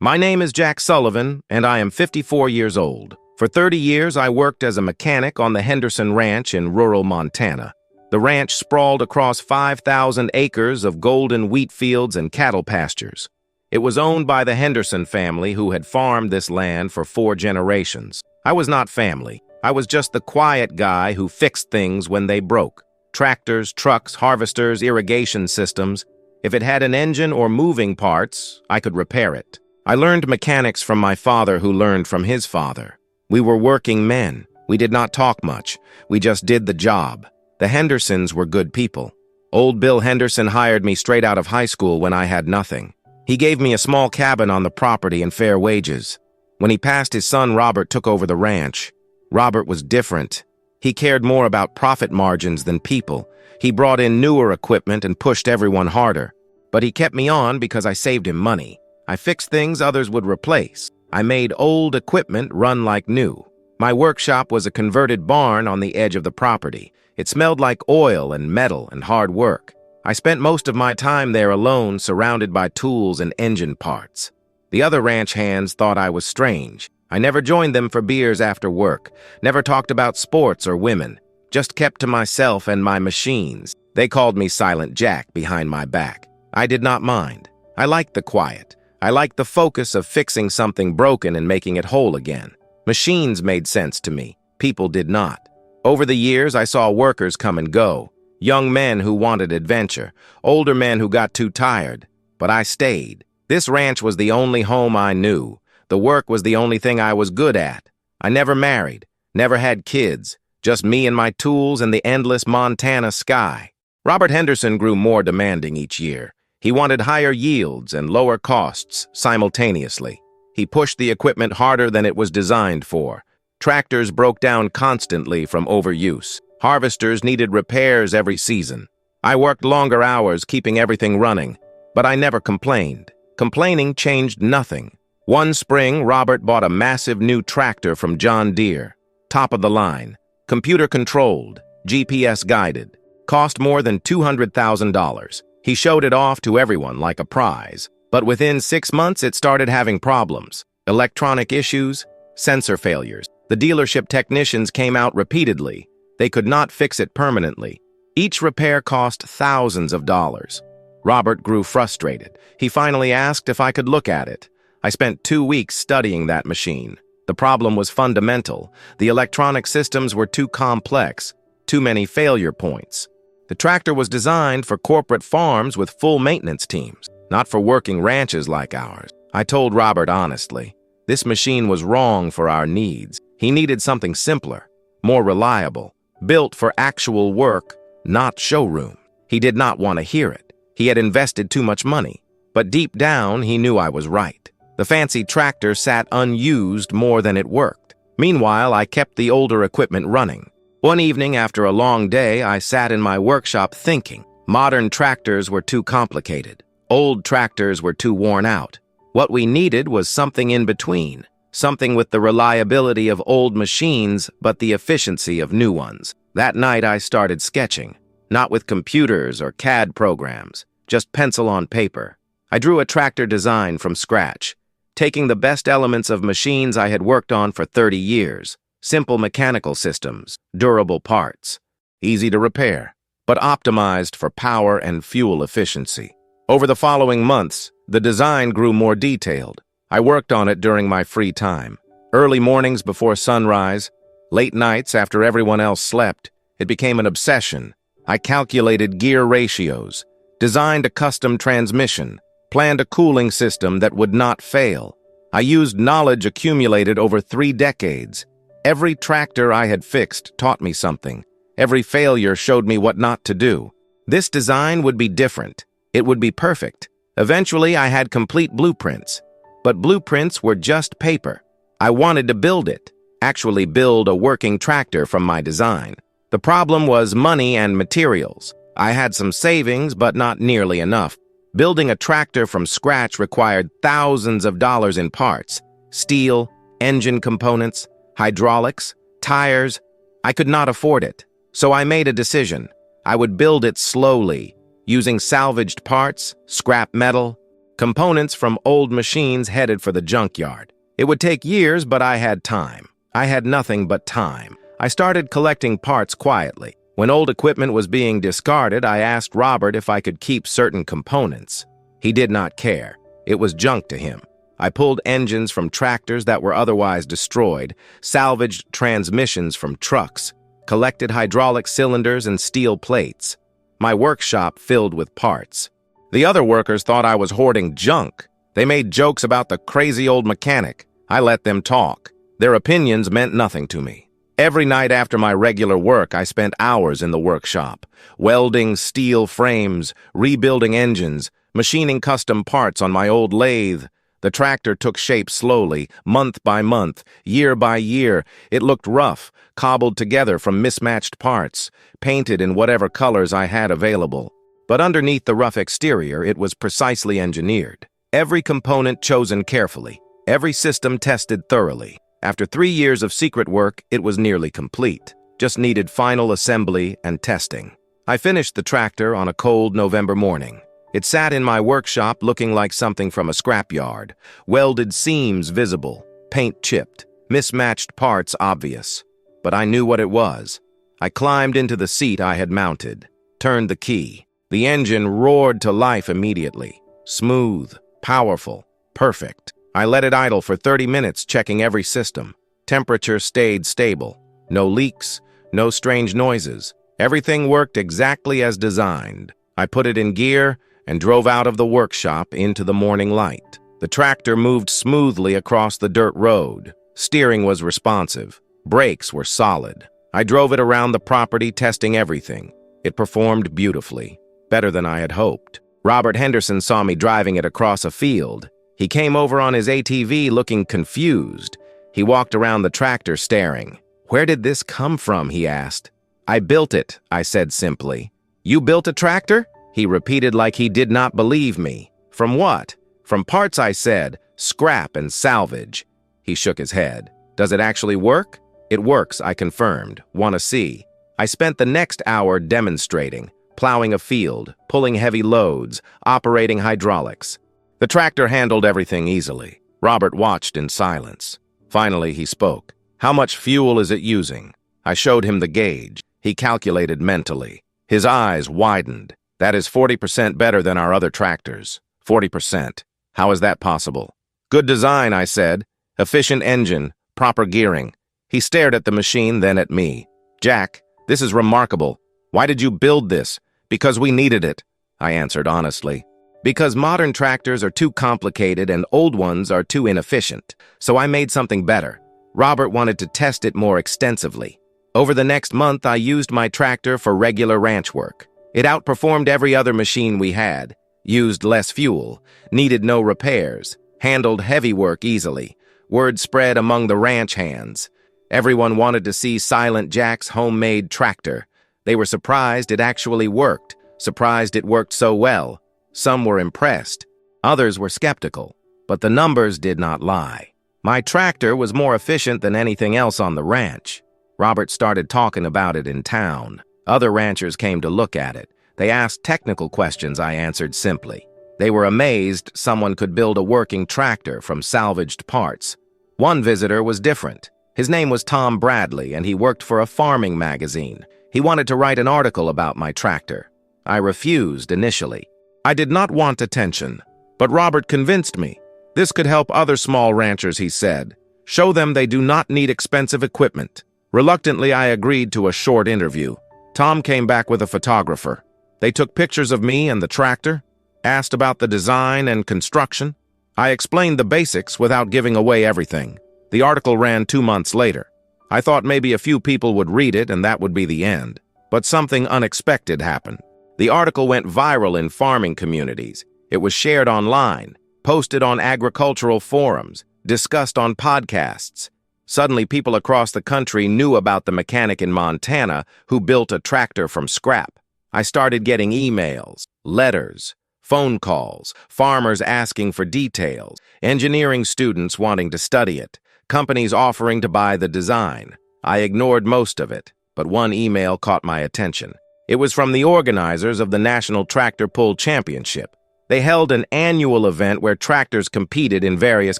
My name is Jack Sullivan, and I am 54 years old. For 30 years, I worked as a mechanic on the Henderson Ranch in rural Montana. The ranch sprawled across 5,000 acres of golden wheat fields and cattle pastures. It was owned by the Henderson family, who had farmed this land for 4 generations. I was not family. I was just the quiet guy who fixed things when they broke. Tractors, trucks, harvesters, irrigation systems. If it had an engine or moving parts, I could repair it. I learned mechanics from my father, who learned from his father. We were working men. We did not talk much. We just did the job. The Hendersons were good people. Old Bill Henderson hired me straight out of high school when I had nothing. He gave me a small cabin on the property and fair wages. When he passed, his son Robert took over the ranch. Robert was different. He cared more about profit margins than people. He brought in newer equipment and pushed everyone harder. But he kept me on because I saved him money. I fixed things others would replace. I made old equipment run like new. My workshop was a converted barn on the edge of the property. It smelled like oil and metal and hard work. I spent most of my time there alone, surrounded by tools and engine parts. The other ranch hands thought I was strange. I never joined them for beers after work, never talked about sports or women, just kept to myself and my machines. They called me Silent Jack behind my back. I did not mind. I liked the quiet. I liked the focus of fixing something broken and making it whole again. Machines made sense to me. People did not. Over the years, I saw workers come and go. Young men who wanted adventure. Older men who got too tired. But I stayed. This ranch was the only home I knew. The work was the only thing I was good at. I never married. Never had kids. Just me and my tools and the endless Montana sky. Robert Henderson grew more demanding each year. He wanted higher yields and lower costs simultaneously. He pushed the equipment harder than it was designed for. Tractors broke down constantly from overuse. Harvesters needed repairs every season. I worked longer hours keeping everything running, but I never complained. Complaining changed nothing. One spring, Robert bought a massive new tractor from John Deere. Top of the line. Computer-controlled. GPS-guided. Cost more than $200,000. He showed it off to everyone like a prize. But within 6 months, it started having problems. Electronic issues, sensor failures. The dealership technicians came out repeatedly. They could not fix it permanently. Each repair cost thousands of dollars. Robert grew frustrated. He finally asked if I could look at it. I spent 2 weeks studying that machine. The problem was fundamental. The electronic systems were too complex, too many failure points. The tractor was designed for corporate farms with full maintenance teams, not for working ranches like ours. I told Robert honestly, this machine was wrong for our needs. He needed something simpler, more reliable, built for actual work, not showroom. He did not want to hear it. He had invested too much money. But deep down, he knew I was right. The fancy tractor sat unused more than it worked. Meanwhile, I kept the older equipment running. One evening after a long day, I sat in my workshop thinking. Modern tractors were too complicated. Old tractors were too worn out. What we needed was something in between. Something with the reliability of old machines, but the efficiency of new ones. That night, I started sketching. Not with computers or CAD programs, just pencil on paper. I drew a tractor design from scratch, taking the best elements of machines I had worked on for 30 years. Simple mechanical systems, durable parts, easy to repair, but optimized for power and fuel efficiency. Over the following months, the design grew more detailed. I worked on it during my free time. Early mornings before sunrise, late nights after everyone else slept, it became an obsession. I calculated gear ratios, designed a custom transmission, planned a cooling system that would not fail. I used knowledge accumulated over 3 decades. Every tractor I had fixed taught me something. Every failure showed me what not to do. This design would be different. It would be perfect. Eventually, I had complete blueprints. But blueprints were just paper. I wanted to build it, actually build a working tractor from my design. The problem was money and materials. I had some savings, but not nearly enough. Building a tractor from scratch required thousands of dollars in parts. Steel, engine components, hydraulics, tires. I could not afford it. So I made a decision. I would build it slowly, using salvaged parts, scrap metal, Components from old machines headed for the junkyard. It would take years, but I had time. I had nothing but time. I started collecting parts quietly. When old equipment was being discarded, I asked Robert if I could keep certain components. He did not care. It was junk to him. I pulled engines from tractors that were otherwise destroyed, salvaged transmissions from trucks, collected hydraulic cylinders and steel plates. My workshop filled with parts. The other workers thought I was hoarding junk. They made jokes about the crazy old mechanic. I let them talk. Their opinions meant nothing to me. Every night after my regular work, I spent hours in the workshop, welding steel frames, rebuilding engines, machining custom parts on my old lathe. The tractor took shape slowly, month by month, year by year. It looked rough, cobbled together from mismatched parts, painted in whatever colors I had available. But underneath the rough exterior, it was precisely engineered. Every component chosen carefully, every system tested thoroughly. After 3 years of secret work, it was nearly complete. Just needed final assembly and testing. I finished the tractor on a cold November morning. It sat in my workshop looking like something from a scrapyard. Welded seams visible, paint chipped, mismatched parts obvious. But I knew what it was. I climbed into the seat I had mounted, turned the key. The engine roared to life immediately. Smooth, powerful, perfect. I let it idle for 30 minutes, checking every system. Temperature stayed stable. No leaks, no strange noises. Everything worked exactly as designed. I put it in gear and drove out of the workshop into the morning light. The tractor moved smoothly across the dirt road. Steering was responsive. Brakes were solid. I drove it around the property, testing everything. It performed beautifully, better than I had hoped. Robert Henderson saw me driving it across a field. He came over on his ATV looking confused. He walked around the tractor staring. "Where did this come from?" he asked. "I built it," I said simply. "You built a tractor?" He repeated like he did not believe me. "From what?" "From parts," I said. "Scrap and salvage." He shook his head. "Does it actually work?" "It works," I confirmed. "Want to see?" I spent the next hour demonstrating, plowing a field, pulling heavy loads, operating hydraulics. The tractor handled everything easily. Robert watched in silence. Finally, he spoke. "How much fuel is it using?" I showed him the gauge. He calculated mentally. His eyes widened. "That is 40% better than our other tractors." 40%. "How is that possible?" "Good design," I said. "Efficient engine, proper gearing." He stared at the machine, then at me. "Jack, this is remarkable. Why did you build this?" "Because we needed it," I answered honestly. "Because modern tractors are too complicated and old ones are too inefficient. So I made something better." Robert wanted to test it more extensively. Over the next month, I used my tractor for regular ranch work. It outperformed every other machine we had, used less fuel, needed no repairs, handled heavy work easily. Word spread among the ranch hands. Everyone wanted to see Silent Jack's homemade tractor. They were surprised it actually worked, surprised it worked so well. Some were impressed. Others were skeptical. But the numbers did not lie. My tractor was more efficient than anything else on the ranch. Robert started talking about it in town. Other ranchers came to look at it. They asked technical questions I answered simply. They were amazed someone could build a working tractor from salvaged parts. One visitor was different. His name was Tom Bradley, and he worked for a farming magazine. He wanted to write an article about my tractor. I refused initially. I did not want attention, but Robert convinced me. This could help other small ranchers, he said. Show them they do not need expensive equipment. Reluctantly, I agreed to a short interview. Tom came back with a photographer. They took pictures of me and the tractor, asked about the design and construction. I explained the basics without giving away everything. The article ran 2 months later. I thought maybe a few people would read it and that would be the end. But something unexpected happened. The article went viral in farming communities. It was shared online, posted on agricultural forums, discussed on podcasts. Suddenly, people across the country knew about the mechanic in Montana who built a tractor from scrap. I started getting emails, letters, phone calls, farmers asking for details, engineering students wanting to study it, companies offering to buy the design. I ignored most of it, but one email caught my attention. It was from the organizers of the National Tractor Pull Championship. They held an annual event where tractors competed in various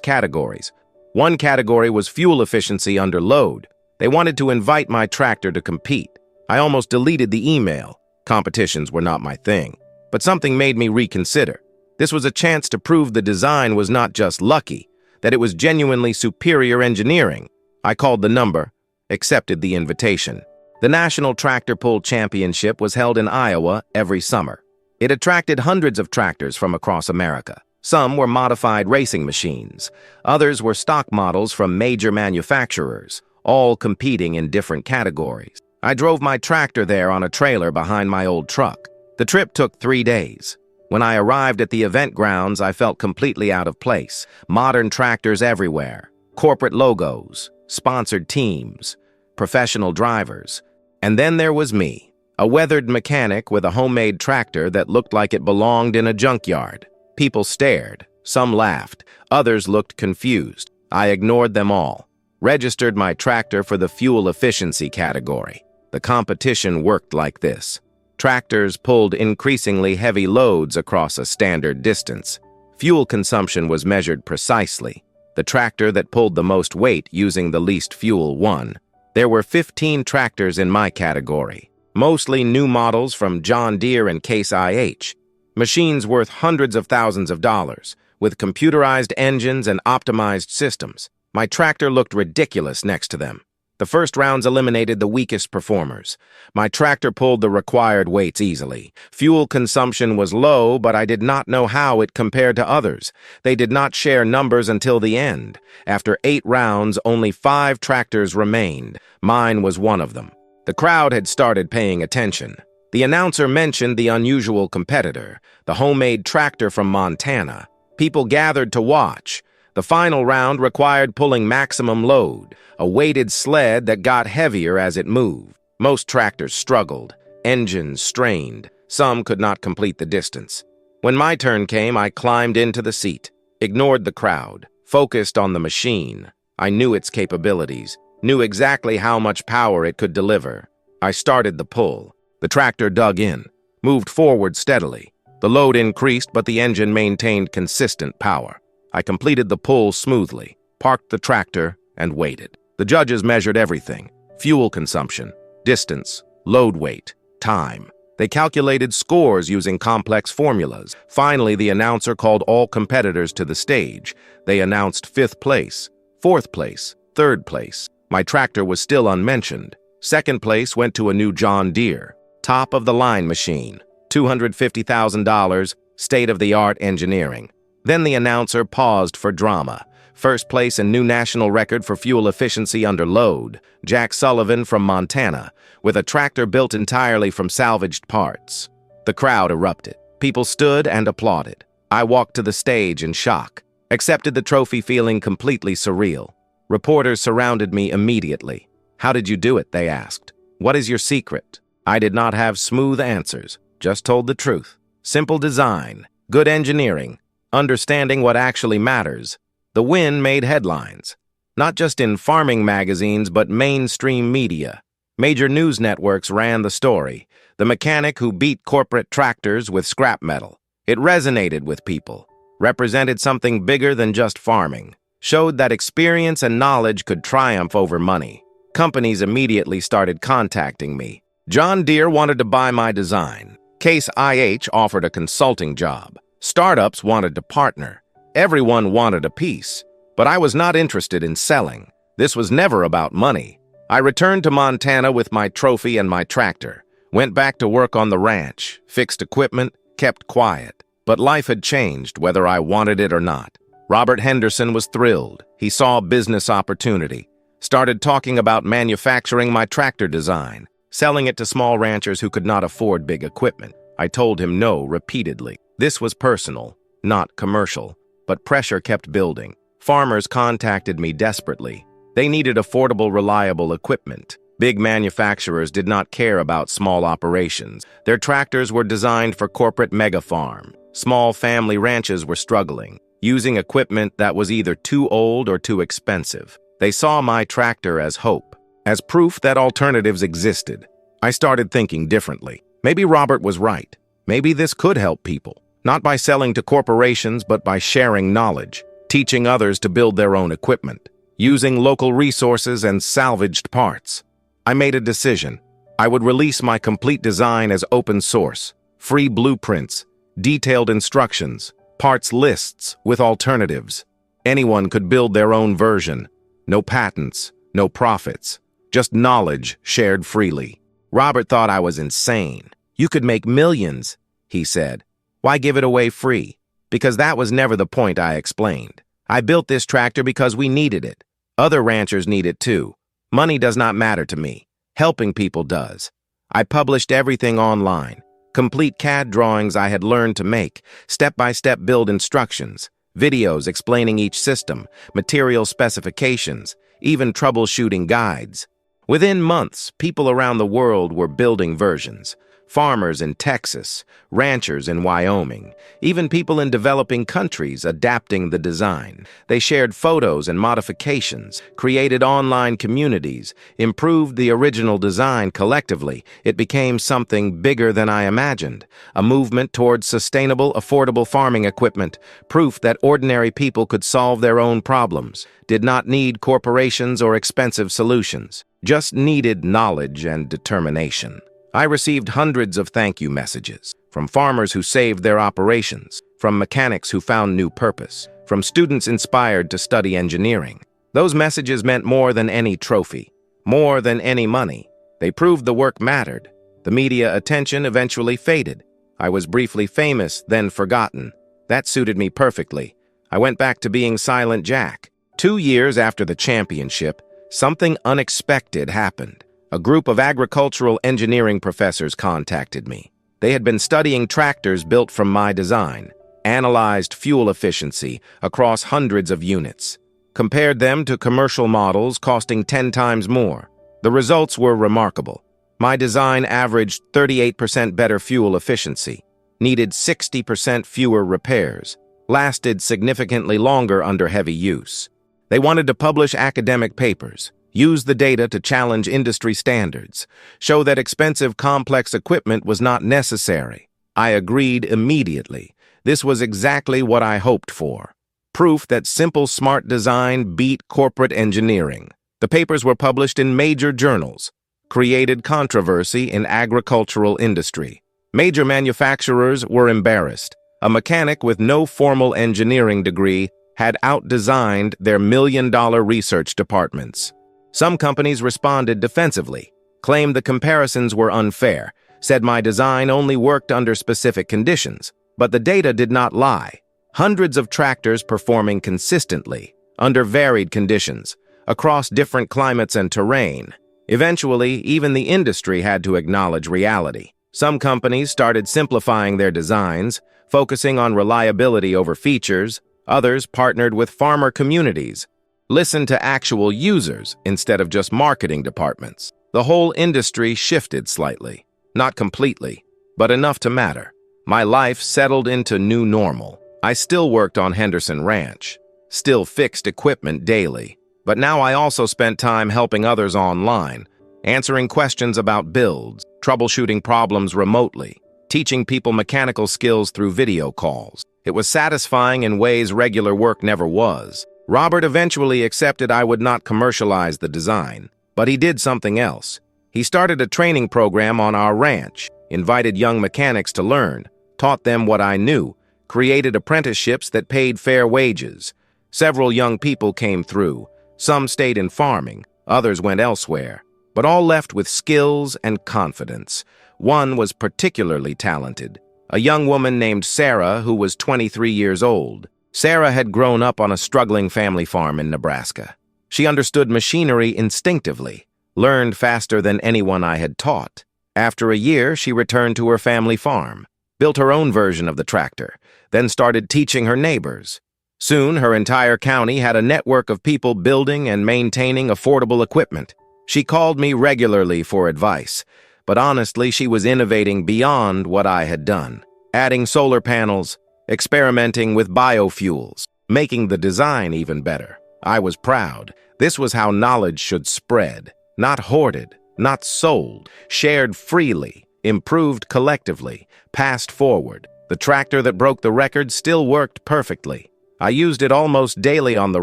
categories. One category was fuel efficiency under load. They wanted to invite my tractor to compete. I almost deleted the email. Competitions were not my thing. But something made me reconsider. This was a chance to prove the design was not just lucky, that it was genuinely superior engineering. I called the number, accepted the invitation. The National Tractor Pull Championship was held in Iowa every summer. It attracted hundreds of tractors from across America. Some were modified racing machines. Others were stock models from major manufacturers, all competing in different categories. I drove my tractor there on a trailer behind my old truck. The trip took 3 days. When I arrived at the event grounds, I felt completely out of place. Modern tractors everywhere, corporate logos, sponsored teams, professional drivers. And then there was me, a weathered mechanic with a homemade tractor that looked like it belonged in a junkyard. People stared, some laughed, others looked confused. I ignored them all. Registered my tractor for the fuel efficiency category. The competition worked like this. Tractors pulled increasingly heavy loads across a standard distance. Fuel consumption was measured precisely. The tractor that pulled the most weight using the least fuel won. There were 15 tractors in my category, mostly new models from John Deere and Case IH. Machines worth hundreds of thousands of dollars, with computerized engines and optimized systems. My tractor looked ridiculous next to them. The first rounds eliminated the weakest performers. My tractor pulled the required weights easily. Fuel consumption was low, but I did not know how it compared to others. They did not share numbers until the end. After 8 rounds, only 5 tractors remained. Mine was one of them. The crowd had started paying attention. The announcer mentioned the unusual competitor, the homemade tractor from Montana. People gathered to watch. The final round required pulling maximum load, a weighted sled that got heavier as it moved. Most tractors struggled, engines strained. Some could not complete the distance. When my turn came, I climbed into the seat, ignored the crowd, focused on the machine. I knew its capabilities, knew exactly how much power it could deliver. I started the pull. The tractor dug in, moved forward steadily. The load increased, but the engine maintained consistent power. I completed the pull smoothly, parked the tractor, and waited. The judges measured everything: fuel consumption, distance, load weight, time. They calculated scores using complex formulas. Finally, the announcer called all competitors to the stage. They announced 5th place, 4th place, 3rd place. My tractor was still unmentioned. 2nd place went to a new John Deere, top-of-the-line machine, $250,000, state-of-the-art engineering. Then the announcer paused for drama. 1st place and new national record for fuel efficiency under load, Jack Sullivan from Montana, with a tractor built entirely from salvaged parts. The crowd erupted. People stood and applauded. I walked to the stage in shock, accepted the trophy feeling completely surreal. Reporters surrounded me immediately. "How did you do it?" they asked. "What is your secret?" I did not have smooth answers, just told the truth. Simple design, good engineering, understanding what actually matters. The win made headlines, not just in farming magazines, but mainstream media. Major news networks ran the story. The mechanic who beat corporate tractors with scrap metal. It resonated with people, represented something bigger than just farming, showed that experience and knowledge could triumph over money. Companies immediately started contacting me. John Deere wanted to buy my design. Case IH offered a consulting job. Startups wanted to partner. Everyone wanted a piece. But I was not interested in selling. This was never about money. I returned to Montana with my trophy and my tractor. Went back to work on the ranch, fixed equipment, kept quiet. But life had changed, whether I wanted it or not. Robert Henderson was thrilled. He saw a business opportunity. Started talking about manufacturing my tractor design, selling it to small ranchers who could not afford big equipment. I told him no repeatedly. This was personal, not commercial, but pressure kept building. Farmers contacted me desperately. They needed affordable, reliable equipment. Big manufacturers did not care about small operations. Their tractors were designed for corporate mega-farm. Small family ranches were struggling, using equipment that was either too old or too expensive. They saw my tractor as hope, as proof that alternatives existed. I started thinking differently. Maybe Robert was right. Maybe this could help people. Not by selling to corporations, but by sharing knowledge, teaching others to build their own equipment, using local resources and salvaged parts. I made a decision. I would release my complete design as open source, free blueprints, detailed instructions, parts lists with alternatives. Anyone could build their own version. No patents, no profits, just knowledge shared freely. Robert thought I was insane. You could make millions, he said. Why give it away free? Because that was never the point, I explained. I built this tractor because we needed it. Other ranchers need it too. Money does not matter to me. Helping people does. I published everything online. Complete CAD drawings I had learned to make, step-by-step build instructions, videos explaining each system, material specifications, even troubleshooting guides. Within months, people around the world were building versions. Farmers in Texas, ranchers in Wyoming, even people in developing countries adapting the design. They shared photos and modifications, created online communities, improved the original design collectively. It became something bigger than I imagined, a movement towards sustainable, affordable farming equipment, proof that ordinary people could solve their own problems, did not need corporations or expensive solutions, just needed knowledge and determination. I received hundreds of thank you messages, from farmers who saved their operations, from mechanics who found new purpose, from students inspired to study engineering. Those messages meant more than any trophy, more than any money. They proved the work mattered. The media attention eventually faded. I was briefly famous, then forgotten. That suited me perfectly. I went back to being Silent Jack. 2 years after the championship, something unexpected happened. A group of agricultural engineering professors contacted me. They had been studying tractors built from my design, analyzed fuel efficiency across hundreds of units, compared them to commercial models costing 10 times more. The results were remarkable. My design averaged 38% better fuel efficiency, needed 60% fewer repairs, lasted significantly longer under heavy use. They wanted to publish academic papers, use the data to challenge industry standards, show that expensive, complex equipment was not necessary. I agreed immediately. This was exactly what I hoped for. Proof that simple, smart design beat corporate engineering. The papers were published in major journals, created controversy in agricultural industry. Major manufacturers were embarrassed. A mechanic with no formal engineering degree had outdesigned their million-dollar research departments. Some companies responded defensively, claimed the comparisons were unfair, said my design only worked under specific conditions, but the data did not lie. Hundreds of tractors performing consistently, under varied conditions, across different climates and terrain. Eventually, even the industry had to acknowledge reality. Some companies started simplifying their designs, focusing on reliability over features. Others partnered with farmer communities, listened to actual users instead of just marketing departments. The whole industry shifted slightly, not completely, but enough to matter. My life settled into new normal. I still worked on Henderson Ranch, still fixed equipment daily, but now I also spent time helping others online, answering questions about builds, troubleshooting problems remotely, teaching people mechanical skills through video calls. It was satisfying in ways regular work never was. Robert eventually accepted I would not commercialize the design, but he did something else. He started a training program on our ranch, invited young mechanics to learn, taught them what I knew, created apprenticeships that paid fair wages. Several young people came through. Some stayed in farming, others went elsewhere, but all left with skills and confidence. One was particularly talented, a young woman named Sarah who was 23 years old. Sarah had grown up on a struggling family farm in Nebraska. She understood machinery instinctively, learned faster than anyone I had taught. After a year, she returned to her family farm, built her own version of the tractor, then started teaching her neighbors. Soon, her entire county had a network of people building and maintaining affordable equipment. She called me regularly for advice, but honestly, she was innovating beyond what I had done, adding solar panels, experimenting with biofuels, making the design even better. I was proud. This was how knowledge should spread, not hoarded, not sold, shared freely, improved collectively, passed forward. The tractor that broke the record still worked perfectly. I used it almost daily on the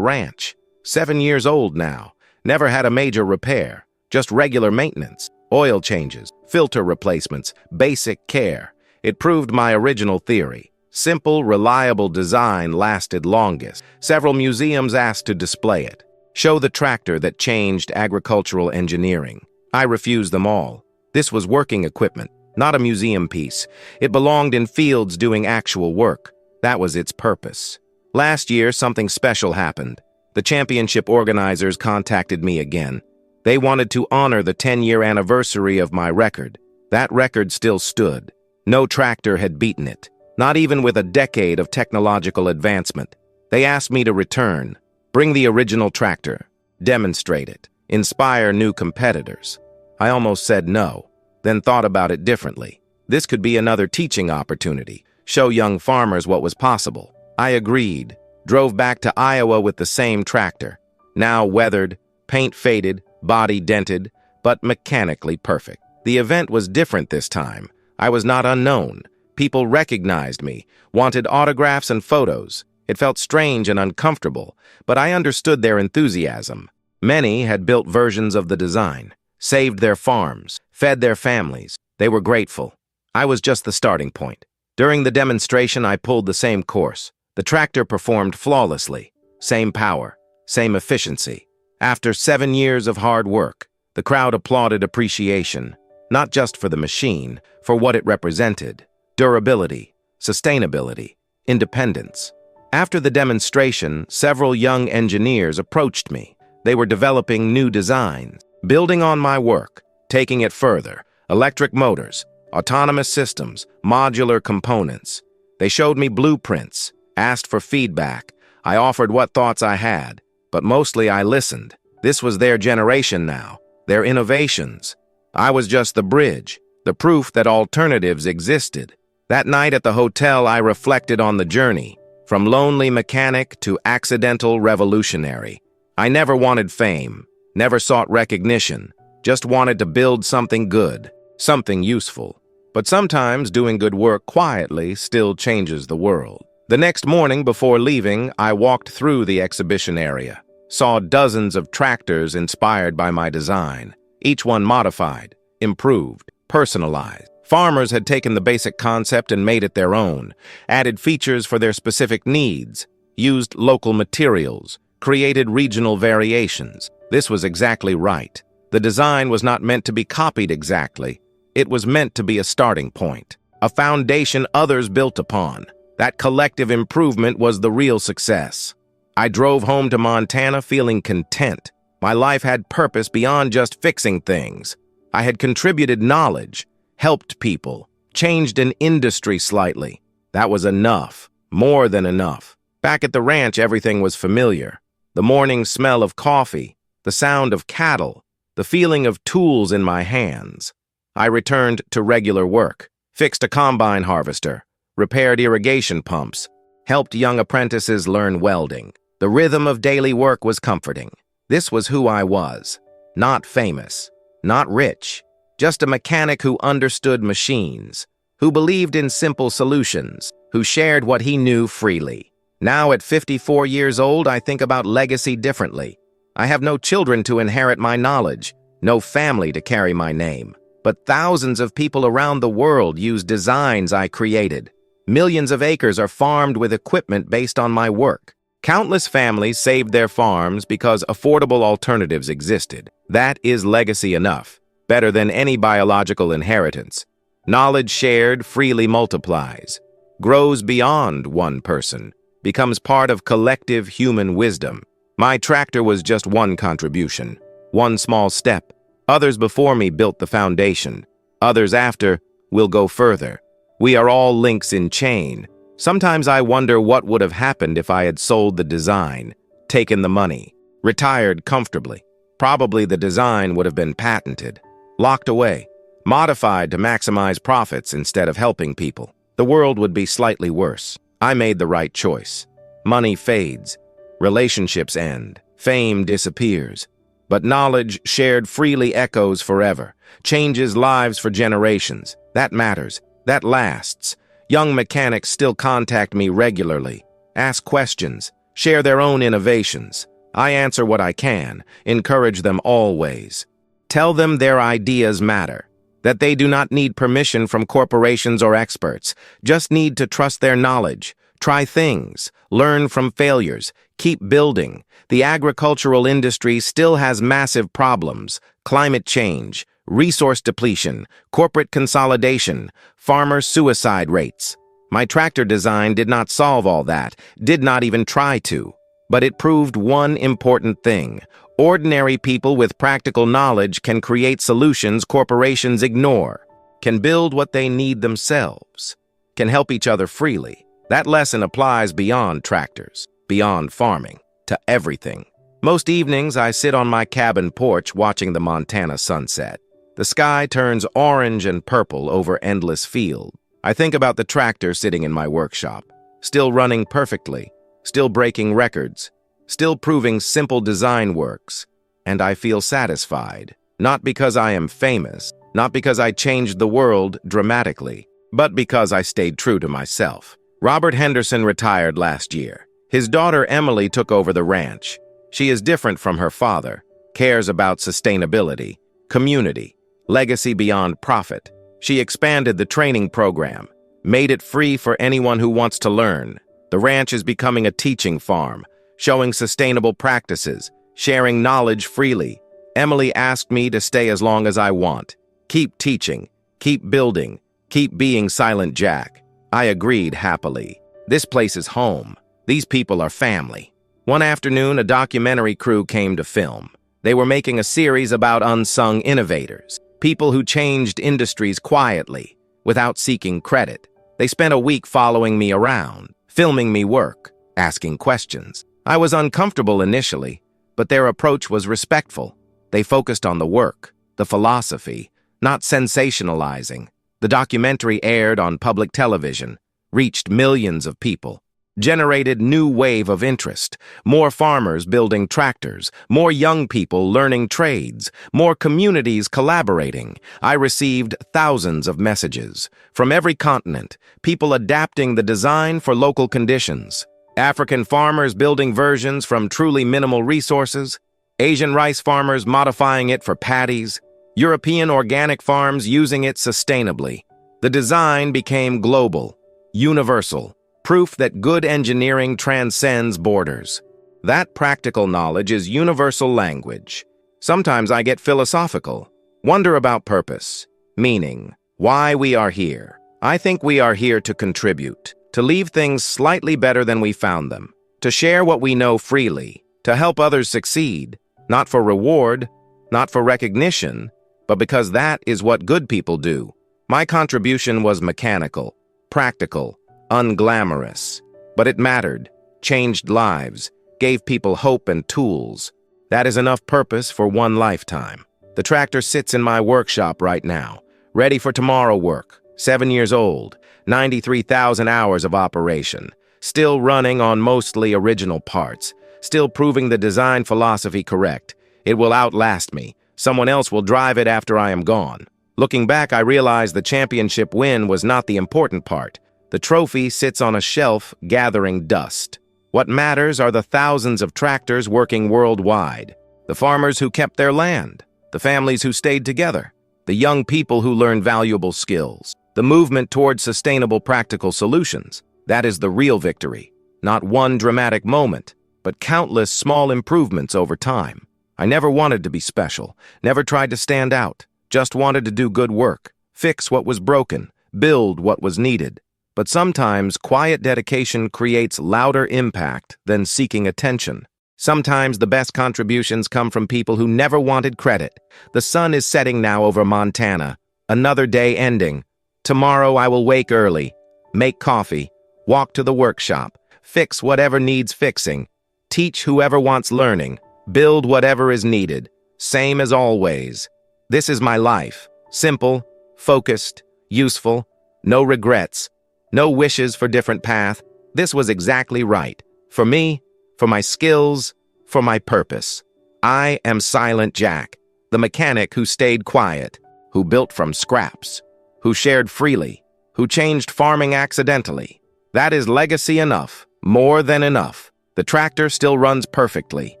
ranch. 7 years old now. Never had a major repair. Just regular maintenance, oil changes, filter replacements, basic care. It proved my original theory. Simple, reliable design lasted longest. Several museums asked to display it. Show the tractor that changed agricultural engineering. I refused them all. This was working equipment, not a museum piece. It belonged in fields doing actual work. That was its purpose. Last year, something special happened. The championship organizers contacted me again. They wanted to honor the 10-year anniversary of my record. That record still stood. No tractor had beaten it, not even with a decade of technological advancement. They asked me to return, bring the original tractor, demonstrate it, inspire new competitors. I almost said no, then thought about it differently. This could be another teaching opportunity, show young farmers what was possible. I agreed, drove back to Iowa with the same tractor, now weathered, paint faded, body dented, but mechanically perfect. The event was different this time. I was not unknown. People recognized me, wanted autographs and photos. It felt strange and uncomfortable, but I understood their enthusiasm. Many had built versions of the design, saved their farms, fed their families. They were grateful. I was just the starting point. During the demonstration, I pulled the same course. The tractor performed flawlessly. Same power, same efficiency. After 7 years of hard work, the crowd applauded appreciation, not just for the machine, for what it represented: durability, sustainability, independence. After the demonstration, several young engineers approached me. They were developing new designs, building on my work, taking it further: electric motors, autonomous systems, modular components. They showed me blueprints, asked for feedback. I offered what thoughts I had, but mostly I listened. This was their generation now, their innovations. I was just the bridge, the proof that alternatives existed. That night at the hotel, I reflected on the journey, from lonely mechanic to accidental revolutionary. I never wanted fame, never sought recognition, just wanted to build something good, something useful. But sometimes doing good work quietly still changes the world. The next morning before leaving, I walked through the exhibition area, saw dozens of tractors inspired by my design, each one modified, improved, personalized. Farmers had taken the basic concept and made it their own, added features for their specific needs, used local materials, created regional variations. This was exactly right. The design was not meant to be copied exactly. It was meant to be a starting point, a foundation others built upon. That collective improvement was the real success. I drove home to Montana feeling content. My life had purpose beyond just fixing things. I had contributed knowledge, helped people, changed an industry slightly. That was enough, more than enough. Back at the ranch, everything was familiar. The morning smell of coffee, the sound of cattle, the feeling of tools in my hands. I returned to regular work, fixed a combine harvester, repaired irrigation pumps, helped young apprentices learn welding. The rhythm of daily work was comforting. This was who I was. Not famous, not rich, just a mechanic who understood machines, who believed in simple solutions, who shared what he knew freely. Now at 54 years old, I think about legacy differently. I have no children to inherit my knowledge, no family to carry my name. But thousands of people around the world use designs I created. Millions of acres are farmed with equipment based on my work. Countless families saved their farms because affordable alternatives existed. That is legacy enough, better than any biological inheritance. Knowledge shared freely multiplies, grows beyond one person, becomes part of collective human wisdom. My tractor was just one contribution, one small step. Others before me built the foundation. Others after will go further. We are all links in chain. Sometimes I wonder what would have happened if I had sold the design, taken the money, retired comfortably. Probably the design would have been patented, locked away, modified to maximize profits instead of helping people. The world would be slightly worse. I made the right choice. Money fades, relationships end, fame disappears. But knowledge shared freely echoes forever, changes lives for generations. That matters. That lasts. Young mechanics still contact me regularly, ask questions, share their own innovations. I answer what I can, encourage them always. Tell them their ideas matter, that they do not need permission from corporations or experts, just need to trust their knowledge, try things, learn from failures, keep building. The agricultural industry still has massive problems: climate change, resource depletion, corporate consolidation, farmer suicide rates. My tractor design did not solve all that, did not even try to. But it proved one important thing: ordinary people with practical knowledge can create solutions corporations ignore, can build what they need themselves, can help each other freely. That lesson applies beyond tractors, beyond farming, to everything. Most evenings, I sit on my cabin porch watching the Montana sunset. The sky turns orange and purple over endless field. I think about the tractor sitting in my workshop, still running perfectly, still breaking records, still proving simple design works, and I feel satisfied, not because I am famous, not because I changed the world dramatically, but because I stayed true to myself. Robert Henderson retired last year. His daughter Emily took over the ranch. She is different from her father, cares about sustainability, community, legacy beyond profit. She expanded the training program, made it free for anyone who wants to learn. The ranch is becoming a teaching farm, showing sustainable practices, sharing knowledge freely. Emily asked me to stay as long as I want. Keep teaching, keep building, keep being Silent Jack. I agreed happily. This place is home. These people are family. One afternoon, a documentary crew came to film. They were making a series about unsung innovators, people who changed industries quietly, without seeking credit. They spent a week following me around, filming me work, asking questions. I was uncomfortable initially, but their approach was respectful. They focused on the work, the philosophy, not sensationalizing. The documentary aired on public television, reached millions of people, generated new wave of interest, more farmers building tractors, more young people learning trades, more communities collaborating. I received thousands of messages from every continent, people adapting the design for local conditions. African farmers building versions from truly minimal resources, Asian rice farmers modifying it for patties, European organic farms using it sustainably. The design became global, universal, proof that good engineering transcends borders. That practical knowledge is universal language. Sometimes I get philosophical, wonder about purpose, meaning, why we are here. I think we are here to contribute, to leave things slightly better than we found them, to share what we know freely, to help others succeed, not for reward, not for recognition, but because that is what good people do. My contribution was mechanical, practical, unglamorous, but it mattered, changed lives, gave people hope and tools. That is enough purpose for one lifetime. The tractor sits in my workshop right now, ready for tomorrow work, 7 years old, 93,000 hours of operation, still running on mostly original parts, still proving the design philosophy correct. It will outlast me. Someone else will drive it after I am gone. Looking back, I realized the championship win was not the important part. The trophy sits on a shelf gathering dust. What matters are the thousands of tractors working worldwide, the farmers who kept their land, the families who stayed together, the young people who learned valuable skills, the movement towards sustainable practical solutions. That is the real victory. Not one dramatic moment, but countless small improvements over time. I never wanted to be special, never tried to stand out, just wanted to do good work, fix what was broken, build what was needed. But sometimes quiet dedication creates louder impact than seeking attention. Sometimes the best contributions come from people who never wanted credit. The sun is setting now over Montana. Another day ending. Tomorrow I will wake early, make coffee, walk to the workshop, fix whatever needs fixing, teach whoever wants learning, build whatever is needed, same as always. This is my life. Simple, focused, useful, no regrets, no wishes for different path. This was exactly right. For me, for my skills, for my purpose. I am Silent Jack, the mechanic who stayed quiet, who built from scraps, who shared freely, who who changed farming accidentally. That is legacy enough, more than enough. The tractor still runs perfectly.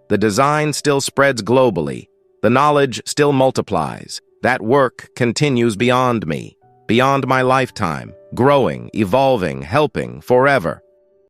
The design still spreads globally. The knowledge still multiplies. That work continues beyond me, beyond my lifetime, growing, evolving, helping forever.